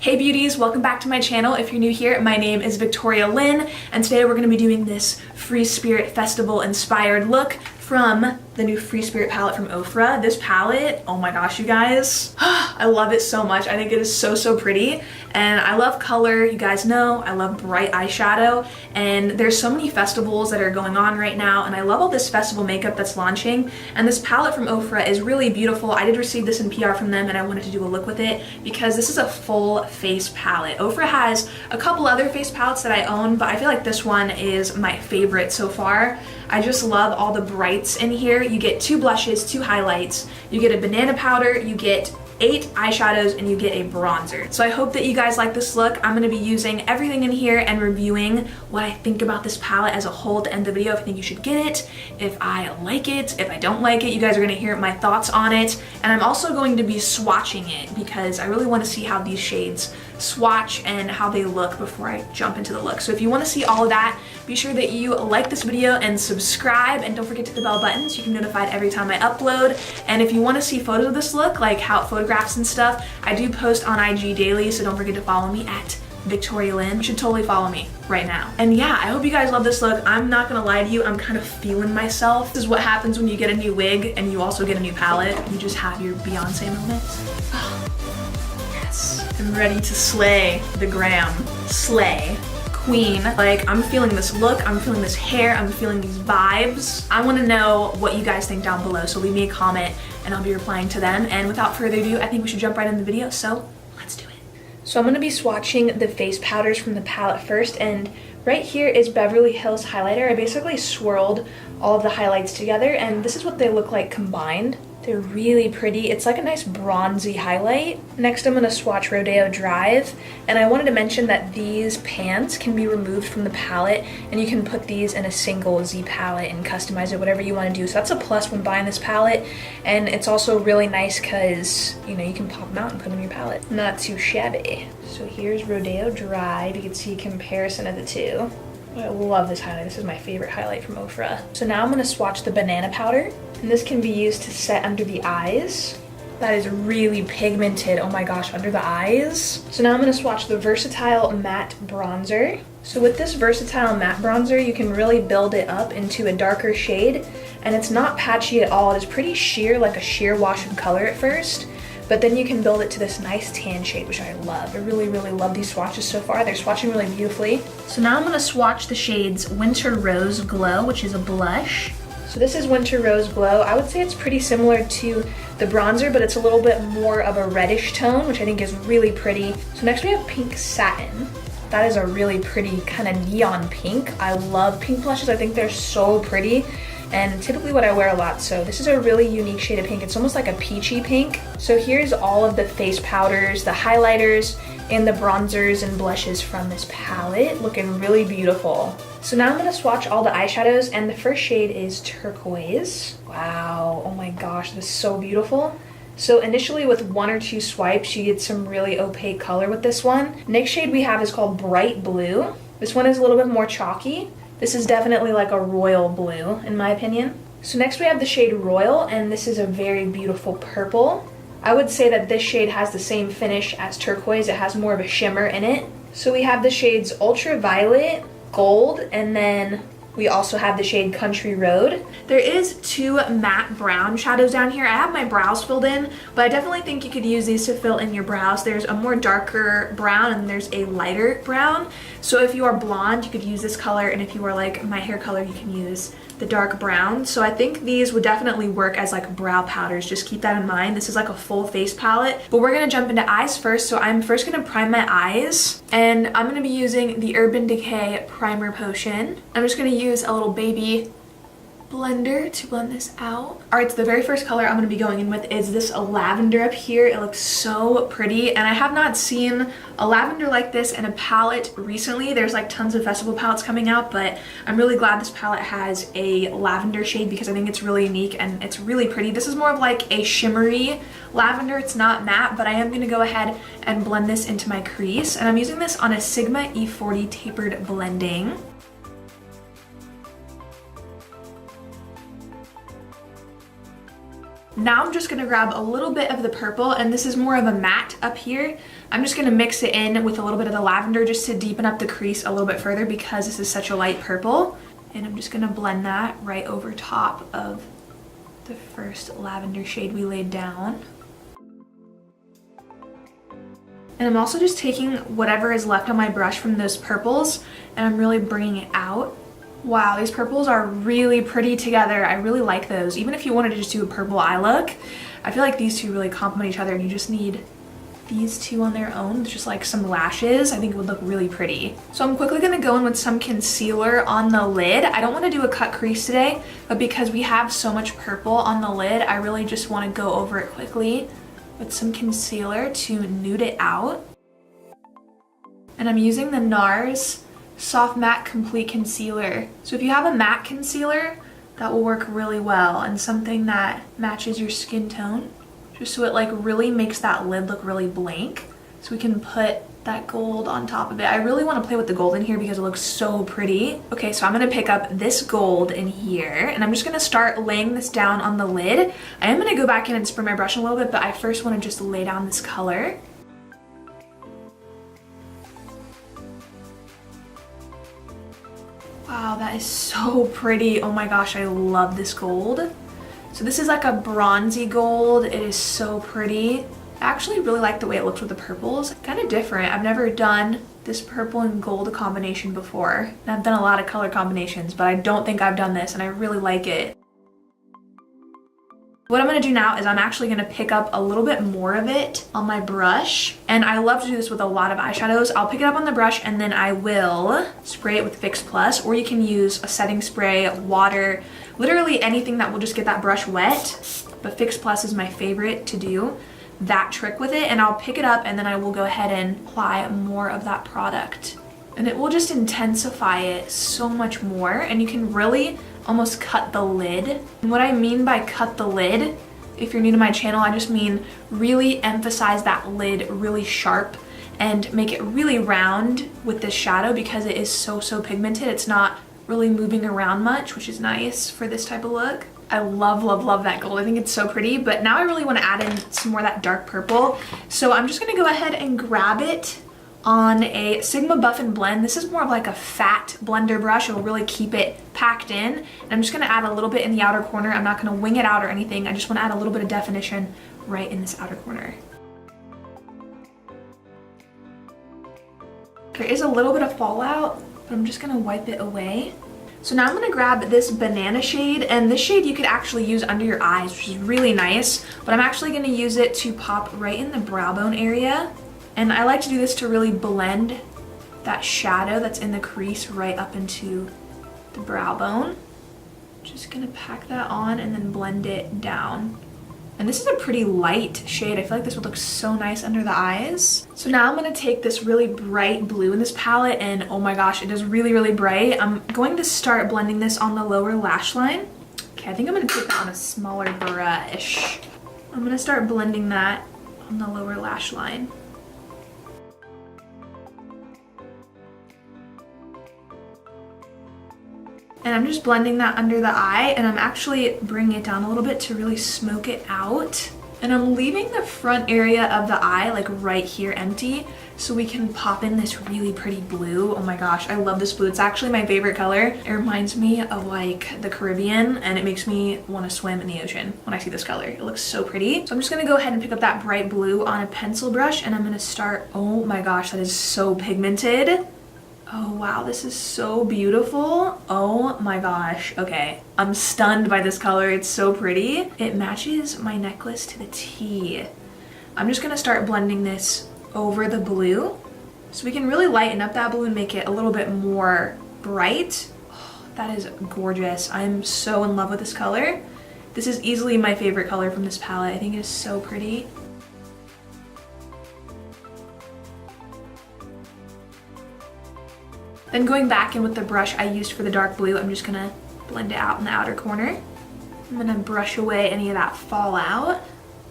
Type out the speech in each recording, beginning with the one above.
Hey beauties, welcome back to my channel. If you're new here, my name is Victoria Lynn, and today we're going to be doing this Free Spirit Festival inspired look from the new Free Spirit palette from OFRA. This palette, oh my gosh, you guys, I love it so much. I think it is so pretty, and I love color. You guys know I love bright eyeshadow, and there's so many festivals that are going on right now, and I love all this festival makeup that's launching, and this palette from OFRA is really beautiful. I did receive this in PR from them, and I wanted to do a look with it because this is a full face palette. OFRA has a couple other face palettes that I own, but I feel like this one is my favorite so far. I just love all the brights in here. You get 2 blushes, 2 highlights, you get a banana powder, you get 8 eyeshadows, and you get a bronzer. So I hope that you guys like this look. I'm gonna be using everything in here and reviewing what I think about this palette as a whole to end the video. If I think you should get it, if I like it, if I don't like it, you guys are gonna hear my thoughts on it. And I'm also going to be swatching it because I really wanna see how these shades swatch and how they look before I jump into the look. So if you wanna see all of that, be sure that you like this video and subscribe, and don't forget to hit the bell button so you can be notified every time I upload. And if you wanna see photos of this look, like how it photographs and stuff, I do post on IG daily, so don't forget to follow me at Victoria Lynn. You should totally follow me right now. And yeah, I hope you guys love this look. I'm not gonna lie to you, I'm kind of feeling myself. This is what happens when you get a new wig and you also get a new palette. You just have your Beyonce moment. Yes, I'm ready to slay the gram. Slay. Queen. Like, I'm feeling this look, I'm feeling this hair, I'm feeling these vibes. I want to know what you guys think down below, so leave me a comment and I'll be replying to them. And without further ado, I think we should jump right into the video, so let's do it. So I'm going to be swatching the face powders from the palette first, and right here is Beverly Hills highlighter. I basically swirled all of the highlights together, and this is what they look like combined. They're really pretty. It's like a nice bronzy highlight. Next, I'm gonna swatch Rodeo Drive, and I wanted to mention that these pans can be removed from the palette, and you can put these in a single Z palette and customize it whatever you want to do. So that's a plus when buying this palette, and it's also really nice because, you know, you can pop them out and put them in your palette. Not too shabby. So here's Rodeo Drive. You can see a comparison of the two. I love this highlight. This is my favorite highlight from OFRA. So now I'm gonna swatch the banana powder, and this can be used to set under the eyes. That is really pigmented, oh my gosh, under the eyes. So now I'm gonna swatch the Versatile Matte Bronzer. So with this Versatile Matte Bronzer, you can really build it up into a darker shade, and it's not patchy at all. It is pretty sheer, like a sheer wash of color at first, but then you can build it to this nice tan shade, which I love. I really love these swatches so far. They're swatching really beautifully. So now I'm gonna swatch the shades Winter Rose Glow, which is a blush. So this is Winter Rose Glow. I would say it's pretty similar to the bronzer, but it's a little bit more of a reddish tone, which I think is really pretty. So next we have Pink Satin. That is a really pretty kind of neon pink. I love pink blushes. I think they're so pretty, and typically what I wear a lot. So this is a really unique shade of pink. It's almost like a peachy pink. So here's all of the face powders, the highlighters, and the bronzers and blushes from this palette, looking really beautiful. So now I'm gonna swatch all the eyeshadows, and the first shade is Turquoise. Wow, oh my gosh, this is so beautiful. So initially with 1 or 2 swipes, you get some really opaque color with this one. Next shade we have is called Bright Blue. This one is a little bit more chalky. This is definitely like a royal blue, in my opinion. So next we have the shade Royal, and this is a very beautiful purple. I would say that this shade has the same finish as Turquoise. It has more of a shimmer in it. So we have the shades Ultraviolet, Gold, and then we also have the shade Country Road. There is 2 matte brown shadows down here. I have my brows filled in, but I definitely think you could use these to fill in your brows. There's a more darker brown and there's a lighter brown. So if you are blonde, you could use this color, and if you are like my hair color, you can use the dark brown. So I think these would definitely work as like brow powders. Just keep that in mind. This is like a full face palette, but we're gonna jump into eyes first. So I'm first gonna prime my eyes, and I'm gonna be using the Urban Decay Primer Potion. I'm just gonna use a little baby blender to blend this out. All right, so the very first color I'm gonna be going in with is this lavender up here. It looks so pretty, and I have not seen a lavender like this in a palette recently. There's like tons of festival palettes coming out, but I'm really glad this palette has a lavender shade because I think it's really unique and it's really pretty. This is more of like a shimmery lavender. It's not matte, but I am gonna go ahead and blend this into my crease, and I'm using this on a Sigma E40 tapered blending. Now I'm just gonna grab a little bit of the purple, and this is more of a matte up here. I'm just gonna mix it in with a little bit of the lavender just to deepen up the crease a little bit further because this is such a light purple. And I'm just gonna blend that right over top of the first lavender shade we laid down. And I'm also just taking whatever is left on my brush from those purples and I'm really bringing it out. Wow, these purples are really pretty together. I really like those. Even if you wanted to just do a purple eye look, I feel like these two really complement each other and you just need these two on their own, just like some lashes. I think it would look really pretty. So I'm quickly gonna go in with some concealer on the lid. I don't wanna do a cut crease today, but because we have so much purple on the lid, I really just wanna go over it quickly with some concealer to nude it out. And I'm using the NARS Soft Matte Complete Concealer. So if you have a matte concealer, that will work really well, and something that matches your skin tone, just so it like really makes that lid look really blank. So we can put that gold on top of it. I really want to play with the gold in here because it looks so pretty. Okay, so I'm gonna pick up this gold in here and I'm just gonna start laying this down on the lid. I am gonna go back in and spray my brush a little bit, but I first want to just lay down this color. Wow, that is so pretty. Oh my gosh, I love this gold. So this is like a bronzy gold. It is so pretty. I actually really like the way it looks with the purples. Kind of different. I've never done this purple and gold combination before. And I've done a lot of color combinations, but I don't think I've done this and I really like it. What I'm gonna do now is I'm actually gonna pick up a little bit more of it on my brush. And I love to do this with a lot of eyeshadows. I'll pick it up on the brush and then I will spray it with Fix Plus, or you can use a setting spray, water, literally anything that will just get that brush wet. But Fix Plus is my favorite to do that trick with it. And I'll pick it up and then I will go ahead and apply more of that product. And it will just intensify it so much more. And you can really almost cut the lid. And what I mean by cut the lid, if you're new to my channel, I just mean really emphasize that lid really sharp and make it really round with this shadow because it is so pigmented. It's not really moving around much, which is nice for this type of look. I love that gold. I think it's so pretty, but now I really want to add in some more of that dark purple. So I'm just gonna go ahead and grab it on a Sigma Buff and Blend. This is more of like a fat blender brush. It'll really keep it packed in. And I'm just gonna add a little bit in the outer corner. I'm not gonna wing it out or anything. I just wanna add a little bit of definition right in this outer corner. There is a little bit of fallout, but I'm just gonna wipe it away. So now I'm gonna grab this banana shade, and this shade you could actually use under your eyes, which is really nice, but I'm actually gonna use it to pop right in the brow bone area. And I like to do this to really blend that shadow that's in the crease right up into the brow bone. Just gonna pack that on and then blend it down. And this is a pretty light shade. I feel like this would look so nice under the eyes. So now I'm gonna take this really bright blue in this palette, and oh my gosh, it is really bright. I'm going to start blending this on the lower lash line. Okay, I think I'm gonna take that on a smaller brush. I'm gonna start blending that on the lower lash line. And I'm just blending that under the eye, and I'm actually bringing it down a little bit to really smoke it out. And I'm leaving the front area of the eye like right here empty so we can pop in this really pretty blue. Oh my gosh, I love this blue. It's actually my favorite color. It reminds me of like the Caribbean, and it makes me want to swim in the ocean when I see this color. It looks so pretty. So I'm just gonna go ahead and pick up that bright blue on a pencil brush, and I'm gonna start, oh my gosh, that is so pigmented. Oh wow, this is so beautiful. Oh my gosh. Okay, I'm stunned by this color. It's so pretty. It matches my necklace to the T. I'm just gonna start blending this over the blue so we can really lighten up that blue and make it a little bit more bright. Oh, that is gorgeous. I'm so in love with this color. This is easily my favorite color from this palette. I think it is so pretty. Then going back in with the brush I used for the dark blue, I'm just gonna blend it out in the outer corner. I'm gonna brush away any of that fallout.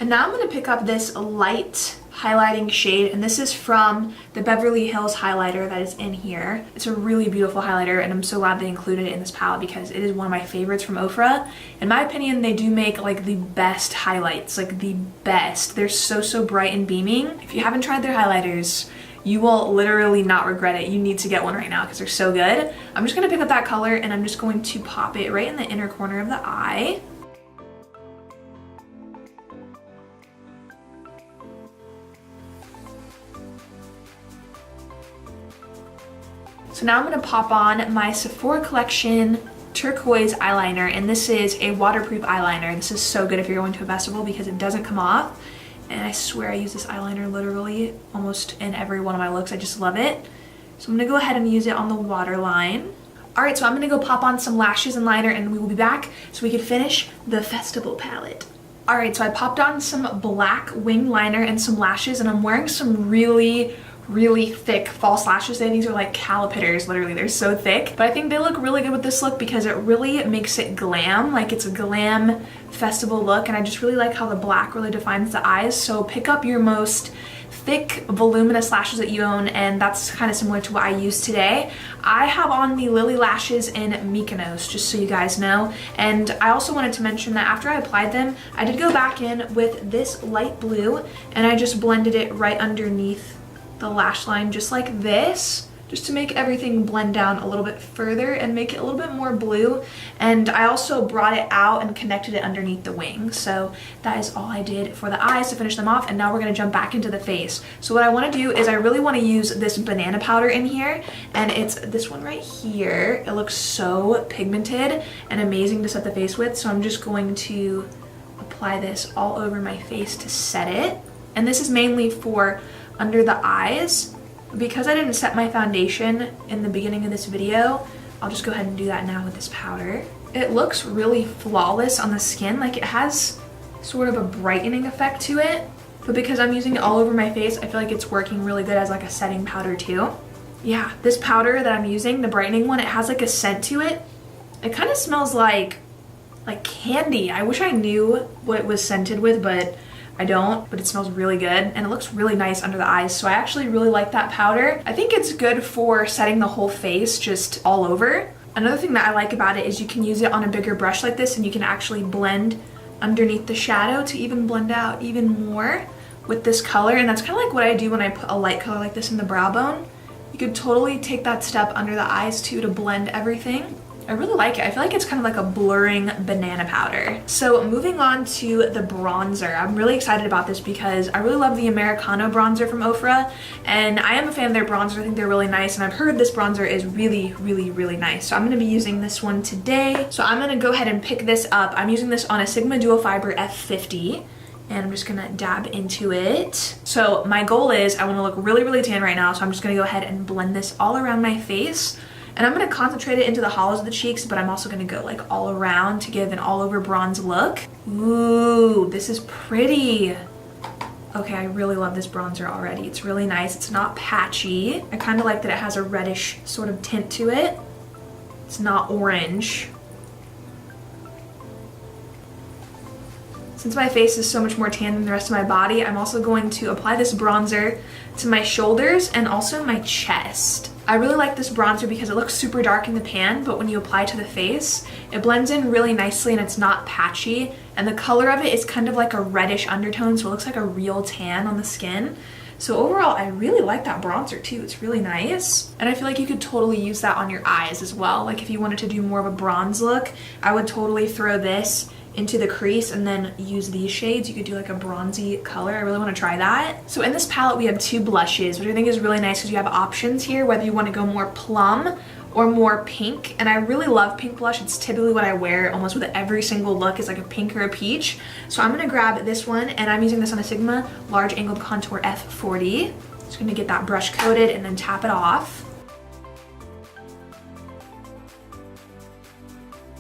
And now I'm gonna pick up this light highlighting shade, and this is from the Beverly Hills highlighter that is in here. It's a really beautiful highlighter, and I'm so glad they included it in this palette because it is one of my favorites from OFRA. In my opinion, they do make like the best highlights, like the best. They're so bright and beaming. If you haven't tried their highlighters, you will literally not regret it. You need to get one right now because they're so good. I'm just gonna pick up that color and I'm just going to pop it right in the inner corner of the eye. So now I'm gonna pop on my Sephora Collection turquoise eyeliner, and this is a waterproof eyeliner. This is so good if you're going to a festival because it doesn't come off. And I swear I use this eyeliner literally almost in every one of my looks. I just love it. So I'm gonna go ahead and use it on the waterline. All right, so I'm gonna go pop on some lashes and liner and we will be back so we can finish the festival palette. All right, so I popped on some black wing liner and some lashes, and I'm wearing some really thick false lashes today. These are like calipers, literally, they're so thick. But I think they look really good with this look because it really makes it glam, like it's a glam festival look, and I just really like how the black really defines the eyes. So pick up your most thick voluminous lashes that you own, and that's kind of similar to what I use today. I have on the Lily lashes in Mykonos, just so you guys know. And I also wanted to mention that after I applied them, I did go back in with this light blue and I just blended it right underneath the lash line just like this, just to make everything blend down a little bit further and make it a little bit more blue. And I also brought it out and connected it underneath the wing. So that is all I did for the eyes to finish them off, and now we're gonna jump back into the face. So what I wanna do is I really wanna use this banana powder in here, and it's this one right here. It looks so pigmented and amazing to set the face with, so I'm just going to apply this all over my face to set it. And this is mainly for under the eyes. Because I didn't set my foundation in the beginning of this video, I'll just go ahead and do that now with this powder. It looks really flawless on the skin, like it has sort of a brightening effect to it, but because I'm using it all over my face, I feel like it's working really good as like a setting powder too. Yeah, this powder that I'm using, the brightening one, it has like a scent to it. It kind of smells like candy. I wish I knew what it was scented with, but I don't, but it smells really good and it looks really nice under the eyes. So I actually really like that powder. I think it's good for setting the whole face just all over. Another thing that I like about it is you can use it on a bigger brush like this and you can actually blend underneath the shadow to even blend out even more with this color. And that's kind of like what I do when I put a light color like this in the brow bone. You could totally take that step under the eyes too to blend everything. I really like it. I feel like it's kind of like a blurring banana powder. So moving on to the bronzer. I'm really excited about this because I really love the Americano bronzer from OFRA, and I am a fan of their bronzer. I think they're really nice, and I've heard this bronzer is really nice. So I'm gonna be using this one today. So I'm gonna go ahead and pick this up. I'm using this on a Sigma Duo Fiber F50. And I'm just gonna dab into it. So my goal is I wanna look really tan right now, so I'm just gonna go ahead and blend this all around my face. And I'm gonna concentrate it into the hollows of the cheeks, but I'm also gonna go like all around to give an all over bronze look. Ooh, this is pretty. Okay, I really love this bronzer already. It's really nice, it's not patchy. I kinda like that it has a reddish sort of tint to it. It's not orange. Since my face is so much more tan than the rest of my body, I'm also going to apply this bronzer to my shoulders and also my chest. I really like this bronzer because it looks super dark in the pan, but when you apply it to the face, it blends in really nicely and it's not patchy. And the color of it is kind of like a reddish undertone, so it looks like a real tan on the skin. So overall, I really like that bronzer too. It's really nice. And I feel like you could totally use that on your eyes as well. Like if you wanted to do more of a bronze look, I would totally throw this into the crease and then use these shades. You could do like a bronzy color. I really want to try that. So in this palette we have two blushes, which I think is really nice because you have options here whether you want to go more plum or more pink. And I really love pink blush. It's typically what I wear almost with every single look, is like a pink or a peach. So I'm gonna grab this one, and I'm using this on a Sigma Large Angled Contour F40. Just gonna get that brush coated and then tap it off.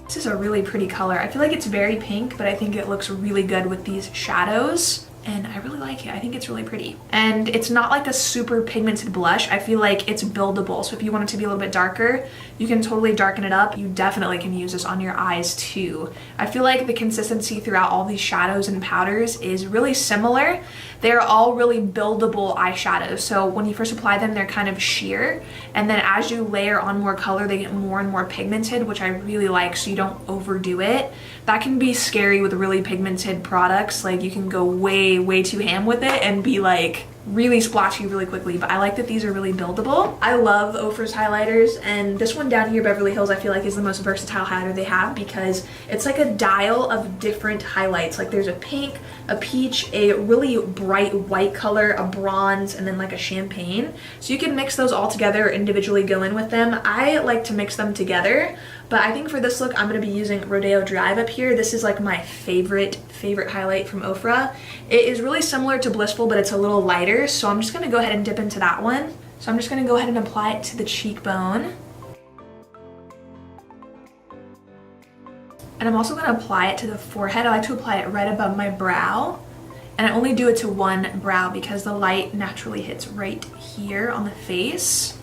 This is a really pretty color. I feel like it's very pink, but I think it looks really good with these shadows. And I really like it. I think it's really pretty. And it's not like a super pigmented blush. I feel like it's buildable. So if you want it to be a little bit darker, you can totally darken it up. You definitely can use this on your eyes too. I feel like the consistency throughout all these shadows and powders is really similar. They're all really buildable eyeshadows. So when you first apply them, they're kind of sheer. And then as you layer on more color, they get more and more pigmented, which I really like, so you don't overdo it. That can be scary with really pigmented products. Like you can go way too ham with it and be like really splotchy really quickly, but I like that these are really buildable. I love OFRA's highlighters, and this one down here, Beverly Hills, I feel like is the most versatile highlighter they have because it's like a dial of different highlights. Like there's a pink, a peach, a really bright white color, a bronze, and then like a champagne. So you can mix those all together or individually go in with them. I like to mix them together, but I think for this look, I'm gonna be using Rodeo Drive up here. This is like my favorite highlight from OFRA. It is really similar to Blissful, but it's a little lighter. So I'm just gonna go ahead and dip into that one. So I'm just gonna go ahead and apply it to the cheekbone. And I'm also gonna apply it to the forehead. I like to apply it right above my brow. And I only do it to one brow because the light naturally hits right here on the face.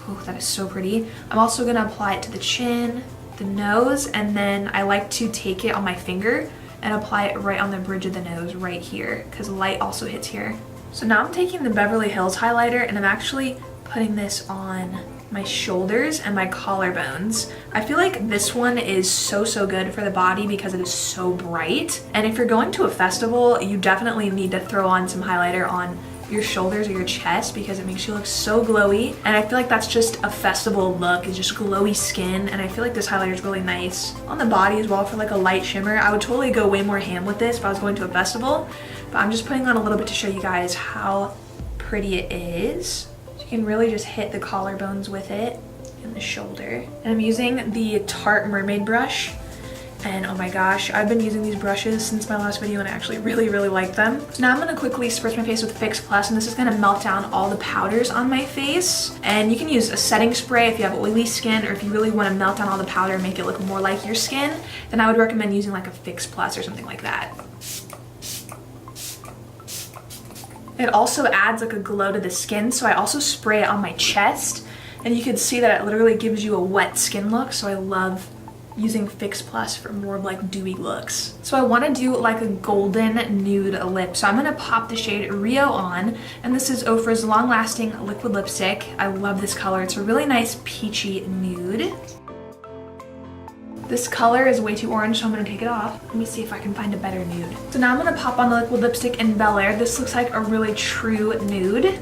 Oh, that is so pretty. I'm also gonna apply it to the chin, the nose, and then I like to take it on my finger and apply it right on the bridge of the nose right here because light also hits here. So now I'm taking the Beverly Hills highlighter and I'm actually putting this on my shoulders and my collarbones. I feel like this one is so good for the body because it is so bright. And if you're going to a festival, you definitely need to throw on some highlighter on your shoulders or your chest because it makes you look so glowy. And I feel like that's just a festival look, is just glowy skin. And I feel like this highlighter is really nice on the body as well for like a light shimmer. I would totally go way more ham with this if I was going to a festival, but I'm just putting on a little bit to show you guys how pretty it is. So you can really just hit the collarbones with it and the shoulder. And I'm using the Tarte Mermaid brush. And oh my gosh, I've been using these brushes since my last video and I actually really like them. So now I'm gonna quickly spritz my face with Fix Plus, and this is gonna melt down all the powders on my face. And you can use a setting spray if you have oily skin, or if you really wanna melt down all the powder and make it look more like your skin, then I would recommend using like a Fix Plus or something like that. It also adds like a glow to the skin, so I also spray it on my chest, and you can see that it literally gives you a wet skin look, so I love using Fix Plus for more of like dewy looks. So I want to do like a golden nude lip. So I'm going to pop the shade Rio on, and this is OFRA's long lasting liquid lipstick. I love this color. It's a really nice peachy nude. This color is way too orange, so I'm going to take it off. Let me see if I can find a better nude. So now I'm going to pop on the liquid lipstick in Bel Air. This looks like a really true nude.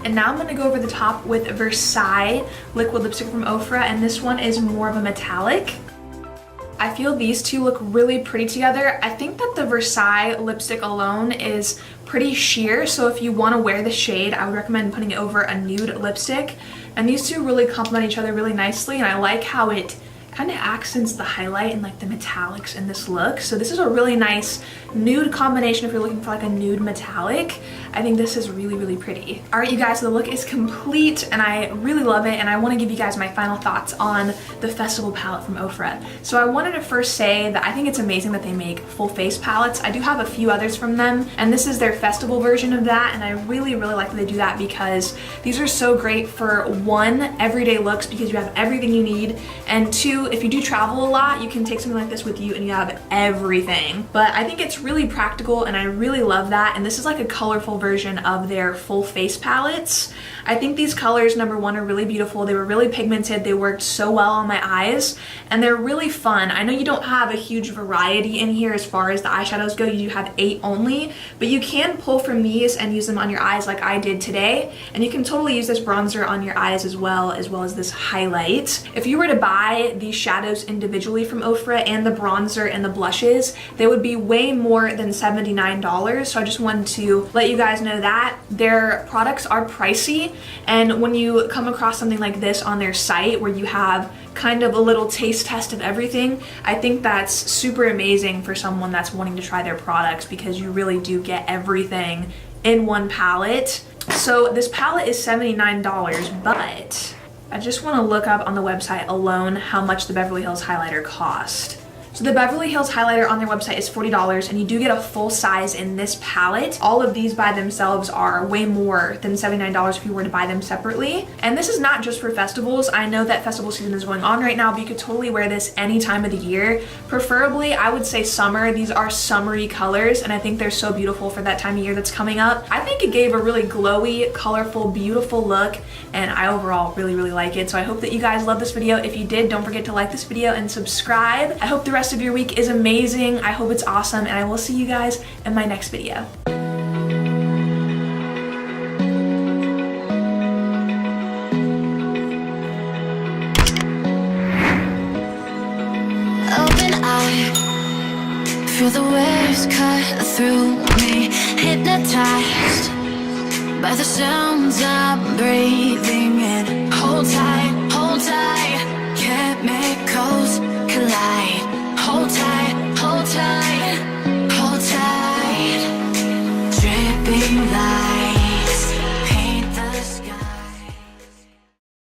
And now I'm gonna go over the top with Versailles liquid lipstick from OFRA, and this one is more of a metallic. I feel these two look really pretty together. I think that the Versailles lipstick alone is pretty sheer, so if you wanna wear the shade, I would recommend putting it over a nude lipstick. And these two really complement each other really nicely, and I like how it kind of accents the highlight and like the metallics in this look. So this is a really nice nude combination if you're looking for like a nude metallic. I think this is really pretty. All right, you guys, so the look is complete and I really love it, and I want to give you guys my final thoughts on the festival palette from OFRA. So I wanted to first say that I think it's amazing that they make full face palettes. I do have a few others from them, and this is their festival version of that, and I really like that they do that because these are so great for one, everyday looks because you have everything you need, and two, if you do travel a lot, you can take something like this with you and you have everything. But I think it's really practical and I really love that, and this is like a colorful version of their full face palettes. I think these colors, number one, are really beautiful. They were really pigmented. They worked so well on my eyes, and they're really fun. I know you don't have a huge variety in here as far as the eyeshadows go. You do have 8 only, but you can pull from these and use them on your eyes like I did today, and you can totally use this bronzer on your eyes as well as this highlight. If you were to buy these shadows individually from OFRA and the bronzer and the blushes, they would be way more than $79, so I just wanted to let you guys know that. Their products are pricey, and when you come across something like this on their site where you have kind of a little taste test of everything, I think that's super amazing for someone that's wanting to try their products because you really do get everything in one palette. So this palette is $79, but I just want to look up on the website alone how much the Beverly Hills highlighter cost. So the Beverly Hills highlighter on their website is $40, and you do get a full size in this palette. All of these by themselves are way more than $79 if you were to buy them separately. And this is not just for festivals. I know that festival season is going on right now, but you could totally wear this any time of the year. Preferably, I would say summer. These are summery colors, and I think they're so beautiful for that time of year that's coming up. I think it gave a really glowy, colorful, beautiful look, and I overall really, really like it. So I hope that you guys love this video. If you did, don't forget to like this video and subscribe. I hope the rest of your week is amazing. I hope it's awesome, and I will see you guys in my next video. Open eye, feel the waves cut through me, hypnotized by the sounds of